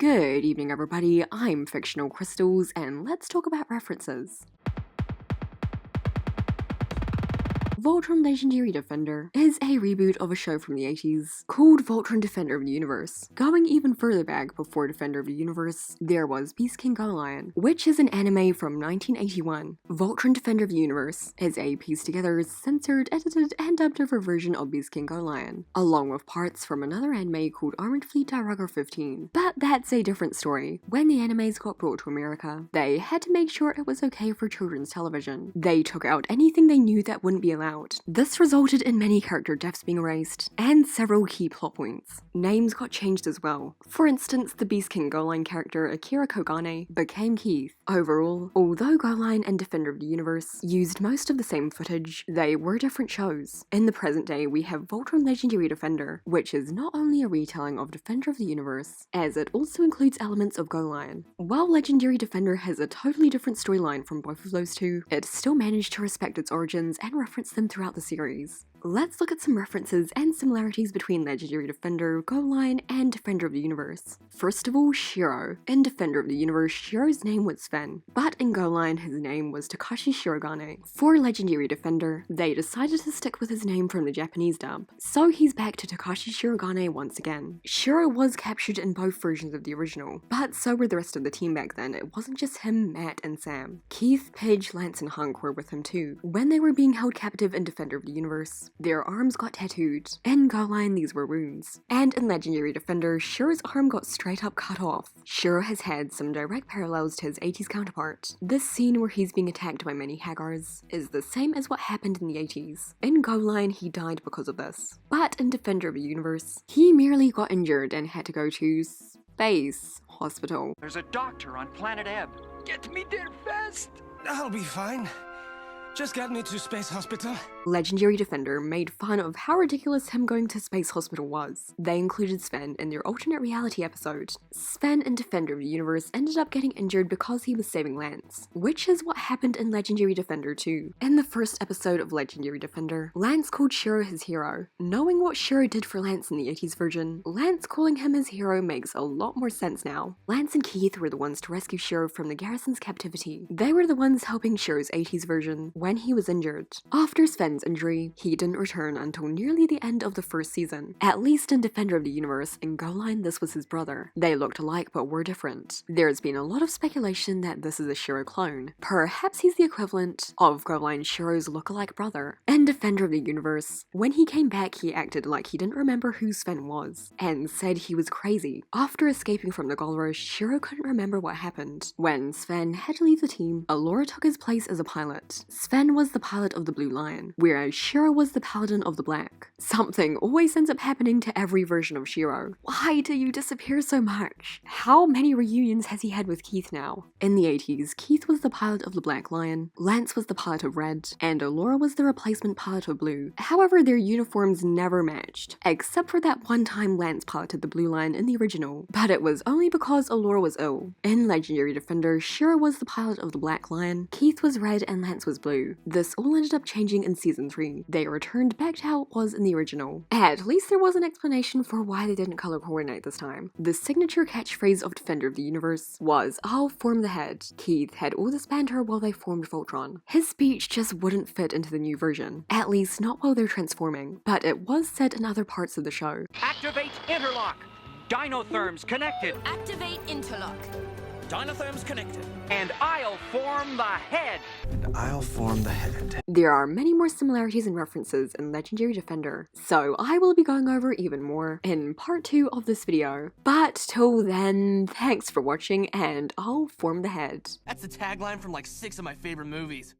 Good evening everybody, I'm Fictional Crystals and let's talk about references. Voltron Legendary Defender is a reboot of a show from the 80s called Voltron Defender of the Universe. Going even further back before Defender of the Universe, there was Beast King GoLion, which is an anime from 1981. Voltron Defender of the Universe is a pieced together, censored, edited, and dubbed over version of Beast King GoLion, along with parts from another anime called Armoured Fleet Dairugger XV. But that's a different story. When the animes got brought to America, they had to make sure it was okay for children's television. They took out anything they knew that wouldn't be allowed. This resulted in many character deaths being erased, and several key plot points. Names got changed as well. For instance, the Beast King GoLion character Akira Kogane became Keith. Overall, although GoLion and Defender of the Universe used most of the same footage, they were different shows. In the present day, we have Voltron Legendary Defender, which is not only a retelling of Defender of the Universe, as it also includes elements of GoLion. While Legendary Defender has a totally different storyline from both of those two, it still managed to respect its origins and reference them throughout the series. Let's look at some references and similarities between Legendary Defender, GoLion, and Defender of the Universe. First of all, Shiro. In Defender of the Universe, Shiro's name was Sven, but in GoLion his name was Takashi Shirogane. For Legendary Defender, they decided to stick with his name from the Japanese dub, so he's back to Takashi Shirogane once again. Shiro was captured in both versions of the original, but so were the rest of the team back then. It wasn't just him, Matt, and Sam. Keith, Pidge, Lance, and Hunk were with him too. When they were being held captive in Defender of the Universe, their arms got tattooed. In GoLion, these were wounds. And in Legendary Defender, Shiro's arm got straight up cut off. Shiro has had some direct parallels to his 80s counterpart. This scene where he's being attacked by many Haggars is the same as what happened in the 80s. In GoLion, he died because of this. But in Defender of the Universe, he merely got injured and had to go to space hospital. There's a doctor on planet Ebb. Get me there fast! I'll be fine. Just get me to space hospital. Legendary Defender made fun of how ridiculous him going to space hospital was. They included Sven in their alternate reality episode. Sven in Defender of the Universe ended up getting injured because he was saving Lance, which is what happened in Legendary Defender too. In the first episode of Legendary Defender, Lance called Shiro his hero. Knowing what Shiro did for Lance in the 80s version, Lance calling him his hero makes a lot more sense now. Lance and Keith were the ones to rescue Shiro from the garrison's captivity. They were the ones helping Shiro's 80s version when he was injured. After Sven's injury, he didn't return until nearly the end of the first season. At least in Defender of the Universe, in GoLion this was his brother. They looked alike but were different. There's been a lot of speculation that this is a Shiro clone. Perhaps he's the equivalent of GoLion Shiro's lookalike brother. In Defender of the Universe, when he came back he acted like he didn't remember who Sven was, and said he was crazy. After escaping from the Galra, Shiro couldn't remember what happened. When Sven had to leave the team, Allura took his place as a pilot. Sven was the pilot of the Blue Lion, whereas Shiro was the paladin of the Black. Something always ends up happening to every version of Shiro. Why do you disappear so much? How many reunions has he had with Keith now? In the 80s, Keith was the pilot of the Black Lion, Lance was the pilot of Red, and Allura was the replacement pilot of Blue. However, their uniforms never matched, except for that one time Lance piloted the Blue Lion in the original, but it was only because Allura was ill. In Legendary Defender, Shiro was the pilot of the Black Lion, Keith was Red, and Lance was Blue. This all ended up changing in season 3. They returned back to how it was in the original. At least there was an explanation for why they didn't color coordinate this time. The signature catchphrase of Defender of the Universe was, "I'll form the head." Keith had all this banter while they formed Voltron. His speech just wouldn't fit into the new version, at least not while they're transforming, but it was said in other parts of the show. Activate interlock! Dinotherms connected! Activate interlock. Dinotherms connected. And I'll form the head! And I'll form the head. There are many more similarities and references in Legendary Defender, so I will be going over even more in part 2 of this video. But till then, thanks for watching and I'll form the head. That's the tagline from like 6 of my favorite movies.